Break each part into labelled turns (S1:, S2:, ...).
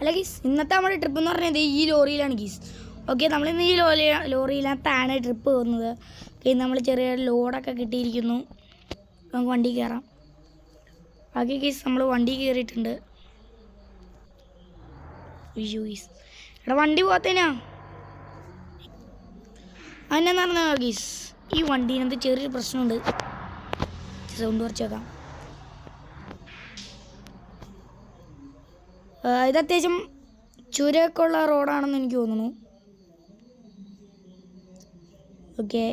S1: അല്ല ഗീസ്, ഇന്നത്തെ നമ്മുടെ ട്രിപ്പ് എന്ന് പറഞ്ഞത് ഈ ലോറിയിലാണ് ഗീസ്. ഓക്കെ, നമ്മളിന്ന് ഈ ലോറിയിലാണ് ട്രിപ്പ് പോകുന്നത്. ഓക്കെ, നമ്മൾ ചെറിയ ലോഡൊക്കെ കിട്ടിയിരിക്കുന്നു. നമുക്ക് വണ്ടി കയറാം. ഓക്കെ ഗീസ്, നമ്മൾ വണ്ടി കയറിയിട്ടുണ്ട്. അയ്യോ ഗീസ്, എടാ വണ്ടി പോകത്തേനാ. അതിനെന്താ പറഞ്ഞാൽ ഗീസ്, ഈ വണ്ടീനകത്ത് ചെറിയൊരു പ്രശ്നമുണ്ട്. സൗണ്ട് കുറച്ച് വെക്കാം. ഇത് അത്യാവശ്യം ചുരമൊക്കെ ഉള്ള റോഡാണെന്ന് എനിക്ക് തോന്നുന്നു. ഓക്കെ,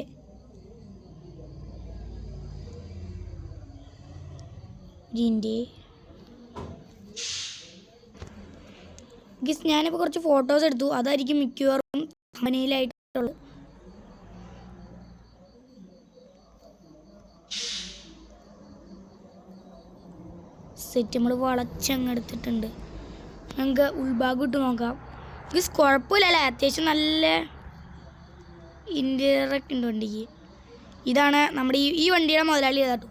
S1: ഗീസ് ഞാനിപ്പോൾ കുറച്ച് ഫോട്ടോസ് എടുത്തു. അതായിരിക്കും മിക്കവാറും കമ്പനിയിലായിട്ടുള്ളത്. സെറ്റ് നമ്മൾ വളച്ചങ്ങെടുത്തിട്ടുണ്ട്. നമുക്ക് ഉൾഭാഗം ഇട്ട് നോക്കാം. ഗീസ് കുഴപ്പമില്ലല്ലേ, അത്യാവശ്യം നല്ല ഇൻറ്റീരിയറൊക്കെ ഉണ്ട് വണ്ടിക്ക്. ഇതാണ് നമ്മുടെ ഈ വണ്ടിയുടെ മുതലാളി ഏതാട്ടോ.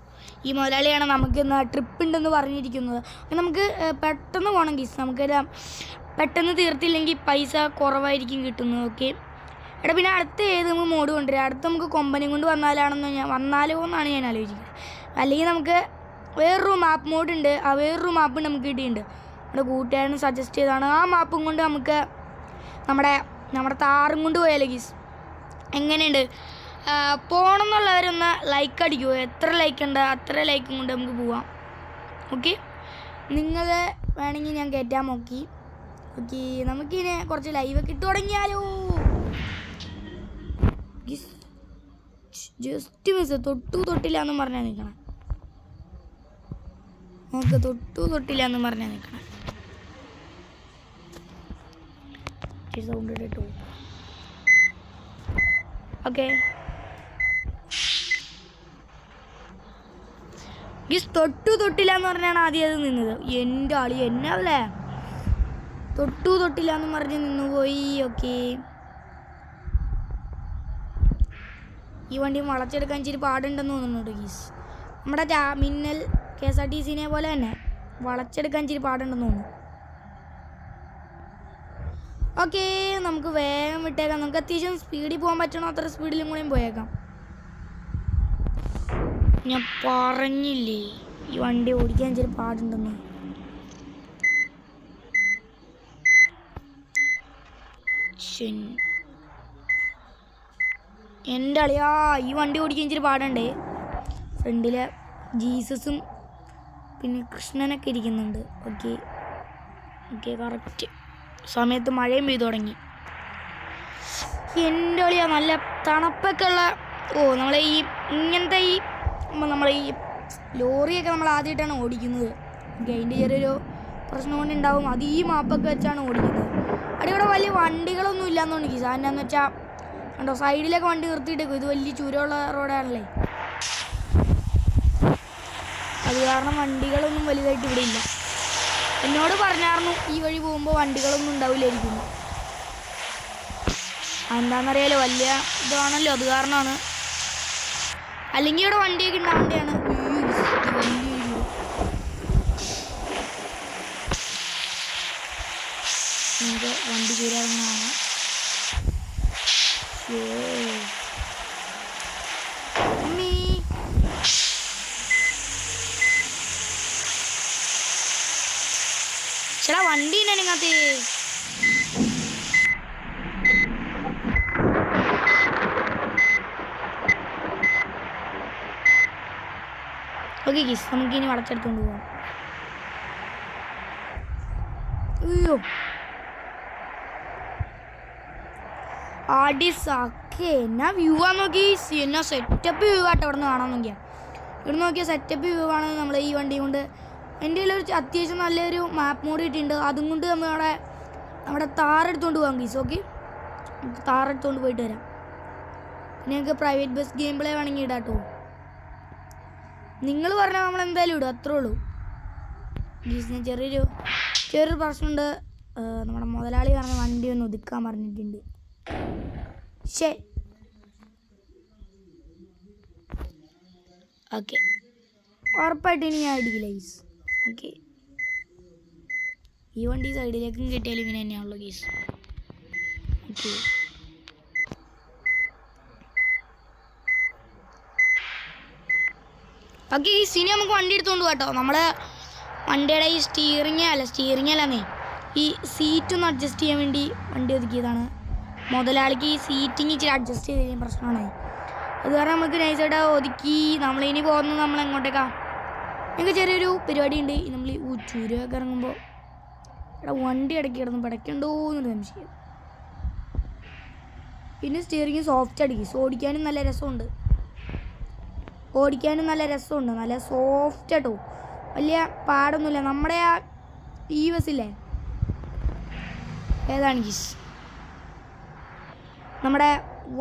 S1: ഈ മുതലാളിയാണ് നമുക്ക് ഇന്ന് ട്രിപ്പ് ഉണ്ടെന്ന് പറഞ്ഞിരിക്കുന്നത്. നമുക്ക് പെട്ടെന്ന് പോകണം ഗീസ്. നമുക്കൊരു പെട്ടെന്ന് തീർത്തില്ലെങ്കിൽ പൈസ കുറവായിരിക്കും കിട്ടുന്നത്. ഓക്കെ എടാ, പിന്നെ അടുത്ത ഏത് നമുക്ക് മോഡ് കൊണ്ടുവരാം. അടുത്ത് നമുക്ക് കൊമ്പനെ കൊണ്ട് വന്നാലോ എന്നാണ് ഞാൻ ആലോചിക്കുന്നത്. അല്ലെങ്കിൽ നമുക്ക് വേറൊരു മാപ്പ് മോഡ് ഉണ്ട്. ആ വേറൊരു മാപ്പ് നമുക്ക് കിട്ടിയിട്ടുണ്ട്. നമ്മുടെ കൂട്ടുകാരന് സജസ്റ്റ് ചെയ്താണ്. ആ മാപ്പും കൊണ്ട് നമുക്ക് നമ്മുടെ താറും കൊണ്ട് പോയാലോ ഗീസ്. എങ്ങനെയുണ്ട്? പോകണം എന്നുള്ളവരൊന്ന് ലൈക്ക് അടിക്കുമോ? എത്ര ലൈക്ക് ഉണ്ട് അത്ര ലൈക്കും കൊണ്ട് നമുക്ക് പോവാം. ഓക്കെ, നിങ്ങൾ വേണമെങ്കിൽ ഞാൻ കയറ്റാൻ നോക്കി. ഓക്കെ, നമുക്കിനി കുറച്ച് ലൈവൊക്കെ ഇട്ട് തുടങ്ങിയാലോ. ജസ്റ്റ് മിസ് തൊട്ടില്ല എന്നും പറഞ്ഞാൽ നിൽക്കണം. നമുക്ക് തൊട്ടില്ല എന്നും പറഞ്ഞാൽ നിൽക്കണം. സൗണ്ട് ഇട്ടോ. ഓക്കെ ഗീസ്, തൊട്ടില്ല എന്ന് പറഞ്ഞാണ് ആദ്യം അത് നിന്നത്. എൻ്റെ ആളി എന്നാവല്ലേ, തൊട്ടില്ല എന്ന് പറഞ്ഞ് നിന്നുപോയി. ഓക്കെ, ഈ വണ്ടി വളച്ചെടുക്കാൻ ഇച്ചിരി പാടുണ്ടെന്ന് തോന്നുന്നുണ്ട് ഗീസ്. നമ്മുടെ മിന്നൽ KSRTC പോലെ തന്നെ വളച്ചെടുക്കാൻ ഇച്ചിരി പാടുണ്ടെന്ന് തോന്നുന്നു. ഓക്കെ, നമുക്ക് വേഗം വിട്ടേക്കാം. നമുക്ക് അത്യാവശ്യം സ്പീഡിൽ പോകാൻ പറ്റണോ അത്ര സ്പീഡിലും കൂടെയും പോയേക്കാം. ഞാൻ പറഞ്ഞില്ലേ ഈ വണ്ടി ഓടിക്കാൻ ഇച്ചിരി പാടുണ്ടെന്ന്. എൻ്റെ അളിയാ, ഈ വണ്ടി ഓടിക്കാൻ ഇച്ചിരി പാടണ്ടേ. ഫ്രണ്ടിലെ ജീസസും പിന്നെ കൃഷ്ണനൊക്കെ ഇരിക്കുന്നുണ്ട്. ഓക്കെ കറക്റ്റ് സമയത്ത് മഴയും പെയ്തു തുടങ്ങി. എൻ്റെ അളിയാ, നല്ല തണുപ്പൊക്കെ ഉള്ള. നമ്മളെ ഇങ്ങനത്തെ നമ്മളെ ഈ ലോറിയൊക്കെ നമ്മൾ ആദ്യമായിട്ടാണ് ഓടിക്കുന്നത്. ഓക്കെ, അതിൻ്റെ ചെറിയൊരു പ്രശ്നം കൊണ്ടുണ്ടാവും. അത് ഈ മാപ്പൊക്കെ വെച്ചാണ് ഓടിക്കുന്നത്. അവിടെ വലിയ വണ്ടികളൊന്നും ഇല്ലയെന്നുണ്ട് ഗീസ്. അതെന്നാന്ന് വെച്ചാൽ കണ്ടോ, സൈഡിലൊക്കെ വണ്ടി നിർത്തിയിട്ടേക്കും. ഇത് വലിയ ചുരമുള്ള റോഡാണല്ലേ, അത് കാരണം വണ്ടികളൊന്നും വലുതായിട്ട് ഇവിടെ ഇല്ല. എന്നോട് പറഞ്ഞായിരുന്നു ഈ വഴി പോകുമ്പോൾ വണ്ടികളൊന്നും ഉണ്ടാവില്ലായിരിക്കുന്നു. എന്താണെന്നറിയാലോ, വലിയ ഇതാണല്ലോ, അത് കാരണമാണ്. അല്ലെങ്കിൽ ഇവിടെ വണ്ടിയൊക്കെ ഉണ്ടാവേണ്ടതാണ്. നമുക്ക് വണ്ടി ചൂരാകുന്നതാണ്. ചേട്ടാ വണ്ടി തന്നെ നിങ്ങത്തെ. ഓക്കെ ഗീസ്, നമുക്കിനി വളച്ചെടുത്തോണ്ട് പോവാം. അയ്യോ ആടിസാക്കെ എന്നാ വ്യൂ ആന്ന് നോക്കി. എന്നാ സെറ്റപ്പ് വ്യൂ ആട്ടോ ഇവിടെ നിന്ന് കാണാൻ നോക്കിയാൽ. ഇവിടെ നോക്കിയാൽ സെറ്റപ്പ് വ്യൂ ആണ് നമ്മൾ ഈ വണ്ടി കൊണ്ട്. എൻ്റെ കയ്യിൽ ഒരു അത്യാവശ്യം നല്ലൊരു മാപ്പ് മോഡ് കിട്ടിയിട്ടുണ്ട്. അതും കൊണ്ട് നമ്മുടെ താറെടുത്തോണ്ട് പോകാം ഗീസ്. ഓക്കെ, താറെടുത്തോണ്ട് പോയിട്ട് വരാം. പിന്നെ ഞങ്ങൾക്ക് പ്രൈവറ്റ് ബസ് ഗെയിം പ്ലേ വേണമെങ്കിൽ ഇടാം കേട്ടോ. നിങ്ങൾ പറഞ്ഞാൽ നമ്മൾ എന്തായാലും ഇടും, അത്രേ ഉള്ളൂ ഗീസ്. ഞാൻ ചെറിയൊരു പ്രശ്നമുണ്ട്. നമ്മുടെ മുതലാളി പറഞ്ഞ വണ്ടി ഒന്ന് ഒതുക്കാൻ പറഞ്ഞിട്ടുണ്ട്. ശരി, ഓക്കെ, ഉറപ്പായിട്ട് ഇനി ഞാൻ ഇടിക്കില്ല ഗീസ്. ഓക്കെ, ഈ വണ്ടി സൈഡിലേക്കും കിട്ടിയാലും ഇങ്ങനെ തന്നെയാണല്ലോ ഗീസ്. ഓക്കെ, ഓക്കെ ഗീസ്, ഇനി നമുക്ക് വണ്ടി എടുത്തുകൊണ്ട് കേട്ടോ. നമ്മൾ വണ്ടിയുടെ ഈ സ്റ്റിയറിംഗ് അല്ലെന്നേ, ഈ സീറ്റ് ഒന്ന് അഡ്ജസ്റ്റ് ചെയ്യാൻ വേണ്ടി വണ്ടി ഒതുക്കിയതാണ്. മുതലാളിക്ക് ഈ സീറ്റിങ് ഇച്ചിരി അഡ്ജസ്റ്റ് ചെയ്ത് കഴിഞ്ഞാൽ പ്രശ്നമാണ്. അത് കാരണം നമുക്ക് നൈസായിട്ട് ഒതുക്കി നമ്മളിനി പോകുന്നത് നമ്മൾ എങ്ങോട്ടേക്കാണ്. ഞങ്ങൾക്ക് ചെറിയൊരു പരിപാടി ഉണ്ട്. നമ്മൾ ഈ ചുരമൊക്കെ ഇറങ്ങുമ്പോൾ ഇവിടെ വണ്ടി ഇടയ്ക്ക് കിടന്ന് പിടയ്ക്കണ്ടോ എന്നൊരു സംശയം. പിന്നെ സ്റ്റിയറിങ് സോഫ്റ്റ് അടിക്കും, ഓടിക്കാനും നല്ല രസമുണ്ട്. നല്ല സോഫ്റ്റ് ആട്ടോ, വലിയ പാടൊന്നുമില്ല. നമ്മുടെ ആ ഈ ബസ്സില്ലേ, ഏതാണ് ഗീസ്, നമ്മുടെ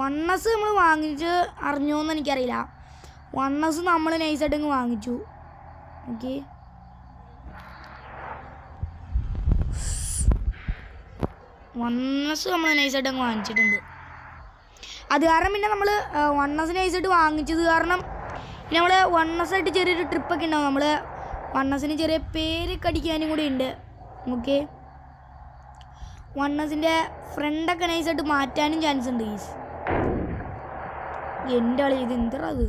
S1: 1S നമ്മൾ വാങ്ങിച്ച് അറിഞ്ഞോന്ന് എനിക്കറിയില്ല. 1S നമ്മൾ നൈസായിട്ട് അങ്ങ് വാങ്ങിച്ചു. ഓക്കെ, 1S നമ്മൾ നൈസായിട്ട് അങ്ങ് വാങ്ങിച്ചിട്ടുണ്ട്. അത് കാരണം പിന്നെ നമ്മൾ 1S നൈസായിട്ട് വാങ്ങിച്ചത് കാരണം പിന്നെ നമ്മൾ 1S ആയിട്ട് ചെറിയൊരു ട്രിപ്പൊക്കെ ഉണ്ടാവും. നമ്മൾ 1Sന് ചെറിയ പേരൊക്കെ അടിക്കാനും കൂടി ഉണ്ട്. ഓക്കെ, 1Sൻ്റെ ഫ്രണ്ടൊക്കെ നൈസായിട്ട് മാറ്റാനും ചാൻസ് ഉണ്ട് ഗീസ്. എൻ്റെ ആളി ഇത് എന്താ അത്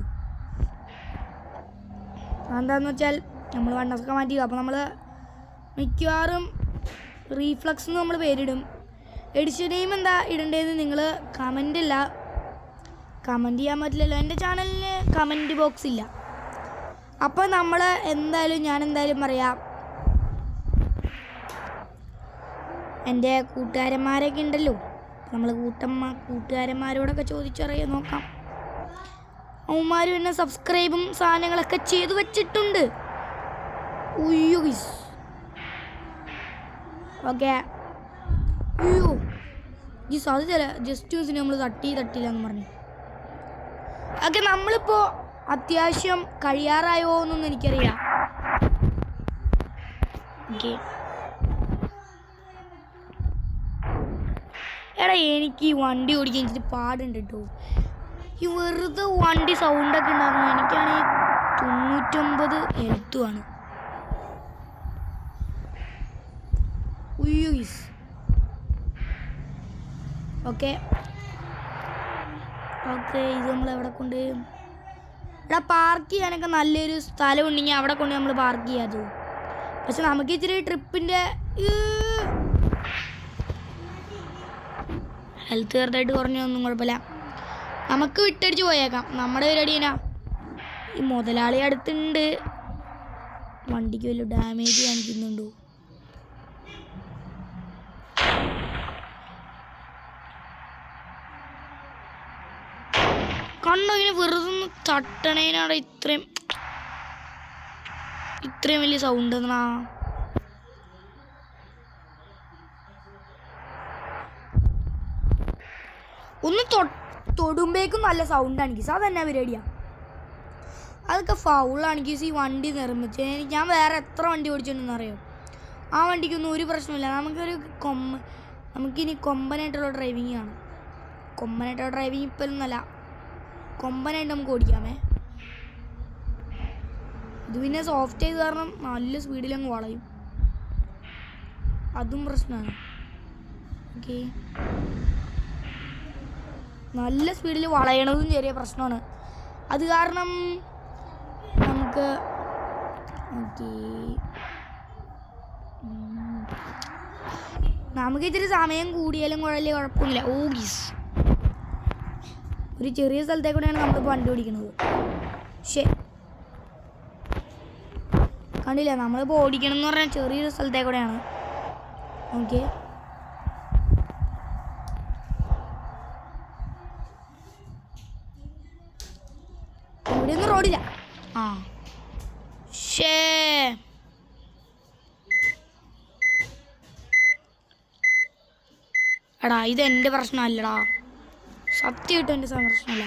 S1: എന്താണെന്ന് വെച്ചാൽ നമ്മൾ 1S ഒക്കെ മാറ്റി. അപ്പോൾ നമ്മൾ മിക്കവാറും റീഫ്ലക്സ് എന്ന് നമ്മൾ പേരിടും. എഡിഷൻ നെയിം എന്താ ഇടേണ്ടതെന്ന് നിങ്ങൾ കമൻ്റ് ചെയ്യാൻ പറ്റില്ലല്ലോ, എൻ്റെ ചാനലിന് കമൻറ്റ് ബോക്സ് ഇല്ല. അപ്പോൾ ഞാൻ എന്തായാലും പറയാം, എൻ്റെ കൂട്ടുകാരന്മാരൊക്കെ ഉണ്ടല്ലോ, നമ്മൾ കൂട്ടുകാരന്മാരോടൊക്കെ ചോദിച്ചറിയാൻ നോക്കാം. അവന്മാരും എന്നെ സബ്സ്ക്രൈബും സാധനങ്ങളൊക്കെ ചെയ്തു വെച്ചിട്ടുണ്ട്. ഉയ്യോ ഗീസ്, ഓക്കെ. അയ്യോ ഗീസ്, അത് ജസ്റ്റ് ന്യൂസിന് നമ്മൾ തട്ടിയില്ല എന്ന് പറഞ്ഞു. ഓക്കെ, നമ്മളിപ്പോൾ അത്യാവശ്യം കഴിയാറായോ എന്നൊന്നും എനിക്കറിയാം. ഓക്കെ, എടാ എനിക്ക് ഈ വണ്ടി ഓടിക്കാൻ ഇച്ചിരി പാടുണ്ട് കേട്ടോ. ഈ വെറുതെ വണ്ടി സൗണ്ടൊക്കെ ഉണ്ടാക്കുന്നു. എനിക്കാണെങ്കിൽ 99 ഹെൽത്തുമാണ്. ഉയ്യോ ഗീസ്, ഓക്കെ, ഇത് നമ്മൾ എവിടെ കൊണ്ട് ഇവിടെ പാർക്ക് ചെയ്യാനൊക്കെ നല്ലൊരു സ്ഥലം ഉണ്ടെങ്കിൽ അവിടെ കൊണ്ട് നമ്മൾ പാർക്ക് ചെയ്യാതെ. പക്ഷെ നമുക്ക് ഇച്ചിരി ട്രിപ്പിൻ്റെ ഹെൽത്ത് ചെറുതായിട്ട് കുറഞ്ഞൊന്നും കുഴപ്പമില്ല, നമുക്ക് വിട്ടടിച്ച് പോയേക്കാം. നമ്മുടെ പരിപാടി എന്നാ, ഈ മുതലാളി അടുത്തുണ്ട്, വണ്ടിക്ക് വലിയ ഡാമേജ് കാണിക്കുന്നുണ്ടോ? കണ്ടോ ഇങ്ങനെ വെറുതെ ഒന്ന് തട്ടണേനാണ് ഇത്രയും വലിയ സൗണ്ട് എന്നാ. ഒന്ന് തൊടുമ്പേക്കും നല്ല സൗണ്ടാണ് ഗീസ്. അതെന്നാ പരിപാടിയാണ്, അതൊക്കെ ഫൗളാണ് ഗീസ്. ഈ വണ്ടി നിർമ്മിച്ച് ഞാൻ വേറെ എത്ര വണ്ടി ഓടിച്ചിട്ടുണ്ടെന്ന് അറിയോ, ആ വണ്ടിക്കൊന്നും ഒരു പ്രശ്നമില്ല. നമുക്കിനി കൊമ്പനായിട്ടുള്ള ഡ്രൈവിങ് ആണ്. കൊമ്പനായിട്ടുള്ള ഡ്രൈവിങ് ഇപ്പോഴൊന്നുമല്ല, കൊമ്പനായിട്ട് നമുക്ക് ഓടിക്കാമേ. ഇത് പിന്നെ സോഫ്റ്റ് ചെയ്ത് കാരണം നല്ല സ്പീഡിലങ്ങ് വളയും, അതും പ്രശ്നമാണ്. ഓക്കെ, നല്ല സ്പീഡിൽ വളയണതും ചെറിയ പ്രശ്നമാണ്. അത് കാരണം നമുക്ക് ഇത്തിരി സമയം കൂടിയാലും കുഴപ്പമൊന്നുമില്ല. ഗീസ്, ഒരു ചെറിയ സ്ഥലത്തേക്കൂടെയാണ് നമ്മളിപ്പോൾ വണ്ടി ഓടിക്കുന്നത്. പക്ഷേ കണ്ടില്ല, നമ്മളിപ്പോൾ ഓടിക്കണം എന്ന് പറഞ്ഞാൽ ചെറിയൊരു സ്ഥലത്തേക്കൂടെയാണ്. ഓക്കെ, ഇവിടെയൊന്നും റോഡില്ല. എടാ ഇതെൻ്റെ പ്രശ്നമല്ലടാ, സത്യമായിട്ടും എൻ്റെ പ്രശ്നമല്ല.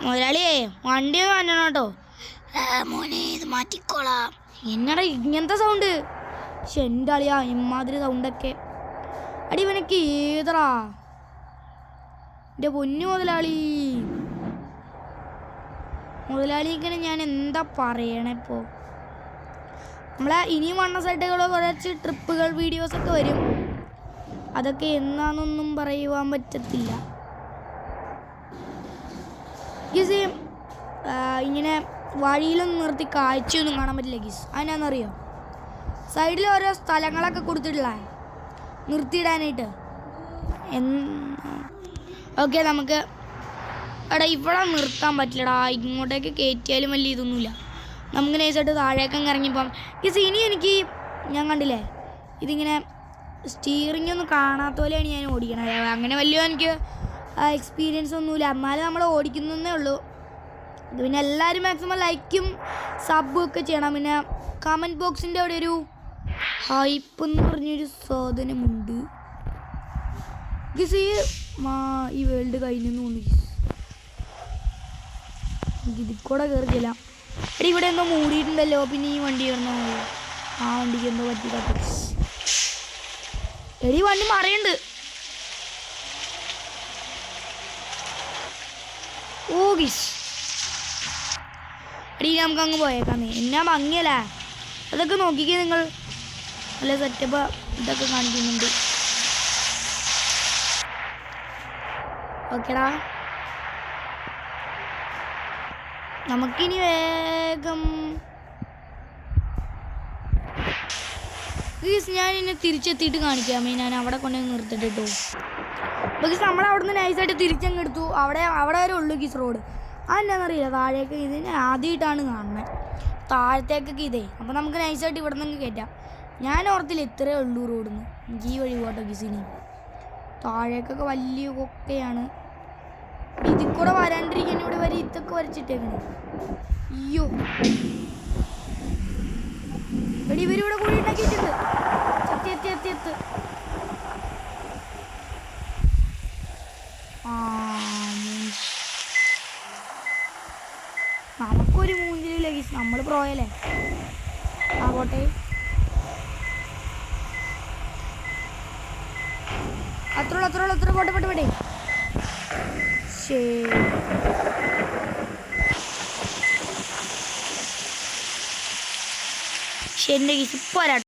S1: മുതലാളിയേ വണ്ടി മാറ്റണം കേട്ടോ. മോനെ ഇത് മാറ്റിക്കോളാം. എന്നടാ ഇങ്ങനത്തെ സൗണ്ട്? പക്ഷെ എൻ്റെ അളിയാ ഇമ്മാതിരി സൗണ്ടൊക്കെ അടി ഇവനൊക്കെ ഏതടാ എൻ്റെ പൊന്നു മുതലാളിക്കനെ ഞാൻ എന്താ പറയണേ. ഇപ്പോൾ നമ്മളെ ഇനിയും വണ്ണ സൈഡുകളോ കുറച്ച് ട്രിപ്പുകൾ വീഡിയോസൊക്കെ വരും. അതൊക്കെ എന്നാന്നൊന്നും പറയുവാൻ പറ്റത്തില്ല. ഗീസ് ഇങ്ങനെ വഴിയിലൊന്നും നിർത്തി കാഴ്ചയൊന്നും കാണാൻ പറ്റില്ല ഗീസ്. അതിനാന്നറിയോ, സൈഡിൽ ഓരോ സ്ഥലങ്ങളൊക്കെ കൊടുത്തിട്ടില്ല നിർത്തിയിടാനായിട്ട്. ഓക്കെ, നമുക്ക് എടാ ഇവിടെ നിർത്താൻ പറ്റില്ലടാ, ഇങ്ങോട്ടേക്ക് കയറ്റിയാലും വലിയ ഇതൊന്നുമില്ല. നമുക്ക് നൈസായിട്ട് താഴേക്കങ്ങ് ഇറങ്ങിപ്പോകാം. ഗീസ് ഇനി എനിക്ക് ഞാൻ കണ്ടില്ലേ ഇതിങ്ങനെ സ്റ്റീറിംഗ് ഒന്നും കാണാത്ത പോലെയാണ് ഞാൻ ഓടിക്കണത്. അങ്ങനെ വലിയ എനിക്ക് എക്സ്പീരിയൻസ് ഒന്നുമില്ല, എന്നാലും നമ്മൾ ഓടിക്കുന്നതേ ഉള്ളൂ. ഇത് പിന്നെ എല്ലാവരും മാക്സിമം ലൈക്കും സബും ഒക്കെ ചെയ്യണം. പിന്നെ കമൻറ്റ് ബോക്സിൻ്റെ അവിടെ ഒരു ഹൈപ്പ് എന്ന് പറഞ്ഞൊരു സാധനമുണ്ട്. ഗീസ് ഈ വേൾഡ് കഴിഞ്ഞു തോന്നുന്നു. ഇതിൽ കൂടെ കയറി ചെല്ലാം. എടി ഇവിടെ എന്തോ മൂടിയിട്ടുണ്ടല്ലോ. പിന്നെ ഈ വണ്ടി കയറണോ? ആ വണ്ടിക്ക് എന്തോ പറ്റിയില്ല. എടി വണ്ടി മറിയുണ്ട്. ഓ ഗീസ് എടി നമുക്ക് അങ്ങ് പോയേക്കാന്നേ. എന്നാ ഭംഗിയല്ലേ അതൊക്കെ. നോക്കിക്കേ നിങ്ങൾ, നല്ല സെറ്റപ്പ് ഇതൊക്കെ കാണിക്കുന്നുണ്ട്. ഓക്കെടാ, നമുക്കിനി വേഗം ഗീസ് ഞാൻ ഇനി തിരിച്ചെത്തിയിട്ട് കാണിക്കാം. ഞാൻ അവിടെ കൊണ്ടുവന്ന് നിർത്തിട്ടോ. ബിക്കോസ് നമ്മൾ അവിടെ നിന്ന് നൈസായിട്ട് തിരിച്ചങ്ങ് എടുത്തു. അവിടെ വരെ ഉള്ളു ഗീസ് റോഡ്. അതെന്നാന്നറിയില്ല, താഴേക്ക് ഇതിനെ ആദ്യമായിട്ടാണ് കാണുന്നത്, താഴത്തേക്കൊക്കെ ഇതേ. അപ്പോൾ നമുക്ക് നൈസായിട്ട് ഇവിടെ നിന്ന് കയറ്റാം. ഞാൻ ഓർത്തില്ല ഇത്രയേ ഉള്ളൂ റോഡിൽ നിന്ന്. എനിക്ക് ഈ വഴി പോട്ടോ ഗീസിനി. താഴേക്കൊക്കെ വലിയ കൊക്കയാണ്. ഇതിൽ കൂടെ വരാണ്ടിരിക്കാൻ ഇവിടെ വരെ ഇതൊക്കെ വരച്ചിട്ടേക്കണേ. അയ്യോ എടി ഇവരിവിടെ കൂടി ഉണ്ടാക്കിയിട്ടുണ്ട്. എത്തി നമുക്കൊരു മൂന്നിലും ഗീസ്, നമ്മൾ പ്രോയല്ലേ. ആ പോട്ടെ, അത്ര പോട്ടെ. ശരി ഗീസ്, ഇപ്പോൾ വരാം.